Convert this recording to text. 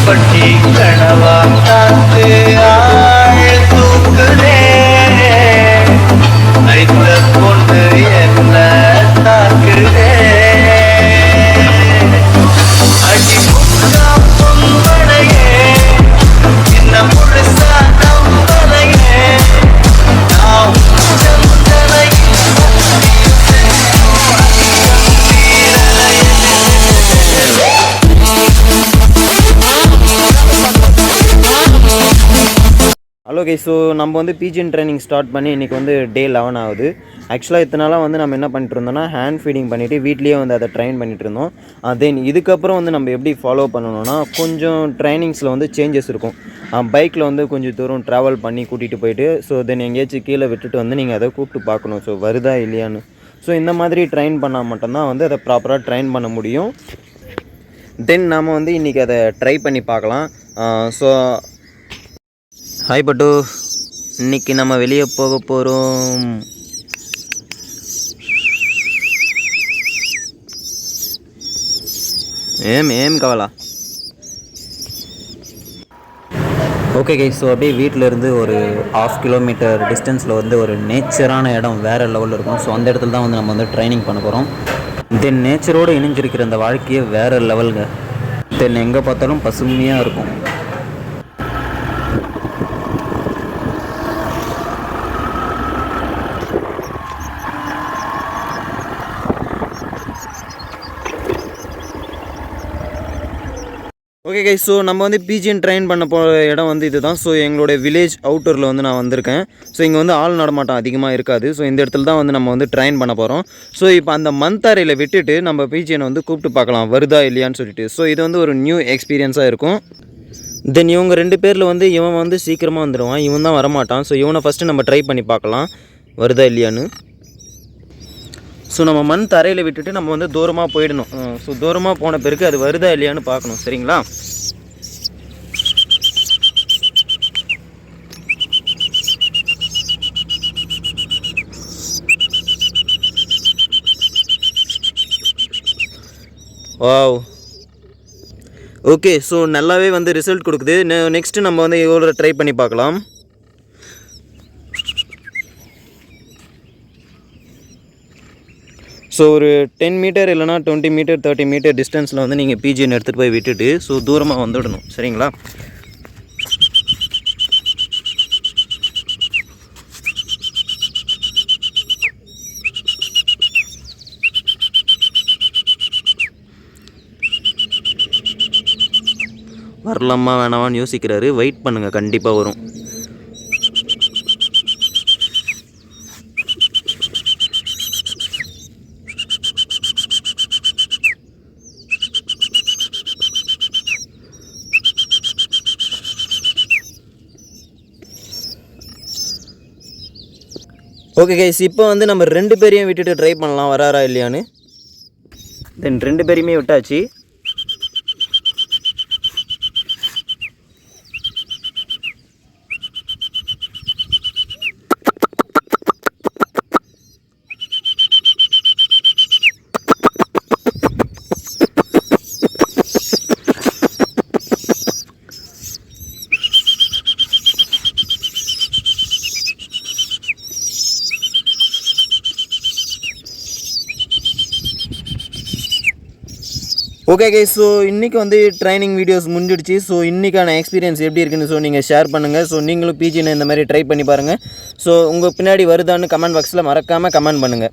பட்டி கனவா காத்து ஆள் தூக்குதே ஐத்த கொண்டு என்ன தாக்குதே அடி முக்கா பொம்பளையே என்ன முழுசா நம்பலையே நான் ஹலோ கை. ஸோ நம்ம வந்து பிஜிஎன் ட்ரைனிங் ஸ்டார்ட் பண்ணி இன்றைக்கி வந்து டே 11 ஆகுது. ஆக்சுவலாக இத்தனை நாளாக வந்து நம்ம என்ன பண்ணிட்டு இருந்தோம்னா ஹேண்ட் ஃபீடிங் பண்ணிவிட்டு வீட்லேயே வந்து அதை ட்ரைன் பண்ணிகிட்டு இருந்தோம். தென் இதுக்கப்புறம் வந்து நம்ம எப்படி ஃபாலோ பண்ணணும்னா கொஞ்சம் ட்ரைனிங்ஸில் வந்து சேஞ்சஸ் இருக்கும். பைக்கில் வந்து கொஞ்சம் தூரம் ட்ராவல் பண்ணி கூட்டிகிட்டு போயிட்டு ஸோ தென் எங்கேயாச்சும் கீழே விட்டுட்டு வந்து நீங்கள் அதை கூப்பிட்டு பார்க்கணும் ஸோ வருதா இல்லையான்னு. ஸோ இந்த மாதிரி ட்ரைன் பண்ணால் மட்டும்தான் வந்து அதை ப்ராப்பராக ட்ரைன் பண்ண முடியும். தென் நாம் வந்து இன்றைக்கி அதை ட்ரை பண்ணி பார்க்கலாம். ஸோ ஹாய் பட்டு, இன்றைக்கி நம்ம வெளியே போக போகிறோம். ஏம் கவலா. ஓகே கை. ஸோ அப்படியே வீட்டிலேருந்து ஒரு 1/2 கிலோமீட்டர் டிஸ்டன்ஸில் வந்து ஒரு நேச்சரான இடம் வேறு லெவலில் இருக்கும். ஸோ அந்த இடத்துல தான் வந்து நம்ம வந்து ட்ரைனிங் பண்ண போகிறோம். தென் நேச்சரோடு இணைஞ்சிருக்கிற அந்த வாழ்க்கையே வேறு லெவலுங்க. தென் எங்கே பார்த்தாலும் பசுமையாக இருக்கும். Okay guys. ஸோ நம்ம வந்து பிஜிஎன் ட்ரைன் பண்ண போகிற இடம் வந்து இது தான். ஸோ எங்களோட வில்லேஜ் அவுட்டரில் வந்து நான் வந்திருக்கேன். ஸோ இங்கே வந்து ஆள் நடமாட்டம் அதிகமாக இருக்காது. ஸோ இந்த இடத்துல தான் வந்து நம்ம வந்து ட்ரைன் பண்ண போகிறோம். ஸோ இப்போ அந்த மந்தாரையில் விட்டுட்டு நம்ம பிஜிஎனை வந்து கூப்பிட்டு பார்க்கலாம் வருதா இல்லையான்னு சொல்லிட்டு. ஸோ இது வந்து ஒரு நியூ எக்ஸ்பீரியன்ஸாக இருக்கும். தென் இவங்க 2 பேரில் வந்து இவன் வந்து சீக்கிரமாக வந்துடுவான், இவன் தான் வரமாட்டான். ஸோ இவனை ஃபஸ்ட்டு நம்ம ட்ரை பண்ணி பார்க்கலாம் வருதா இல்லையான்னு. ஸோ நம்ம மண் தரையில் விட்டுட்டு நம்ம வந்து தூரமாக போயிடணும். ஸோ தூரமாக போன பிறகு அது வருதா இல்லையான்னு பார்க்கணும். சரிங்களா? வாவ். ஓகே. ஸோ நல்லாவே வந்து ரிசல்ட் கொடுக்குது. நெக்ஸ்ட்டு நம்ம வந்து எவ்வளோ ட்ரை பண்ணி பார்க்கலாம். ஸோ ஒரு 10 மீட்டர் இல்லைனா 20 மீட்டர் 30 மீட்டர் டிஸ்டன்ஸில் வந்து நீங்கள் பிஜிஎன் எடுத்துகிட்டு போய் விட்டுட்டு ஸோ தூரமாக வந்துடணும். சரிங்களா? வரலாமா வேணாமான்னு யோசிக்கிறாரு. வெயிட் பண்ணுங்கள், கண்டிப்பாக வரும். Okay guys. இப்போ வந்து நம்ம 2 பேரையும் விட்டுட்டு ட்ரை பண்ணலாம் வராரா இல்லையான்னு. தென் 2 பேரையுமே விட்டாச்சு. Okay guys. ஸோ இன்றைக்கி வந்து ட்ரைனிங் வீடியோஸ் முடிஞ்சிடுச்சு. ஸோ இன்றைக்கான எக்ஸ்பீரியன்ஸ் எப்படி இருக்குன்னு ஸோ நீங்கள் ஷேர் பண்ணுங்கள். ஸோ நீங்களும் பிஜிஎன் இந்த மாதிரி ட்ரை பண்ணி பாருங்கள். ஸோ உங்கள் பின்னாடி வருதான்னு கமெண்ட் பாக்ஸில் மறக்காமல் கமெண்ட் பண்ணுங்கள்.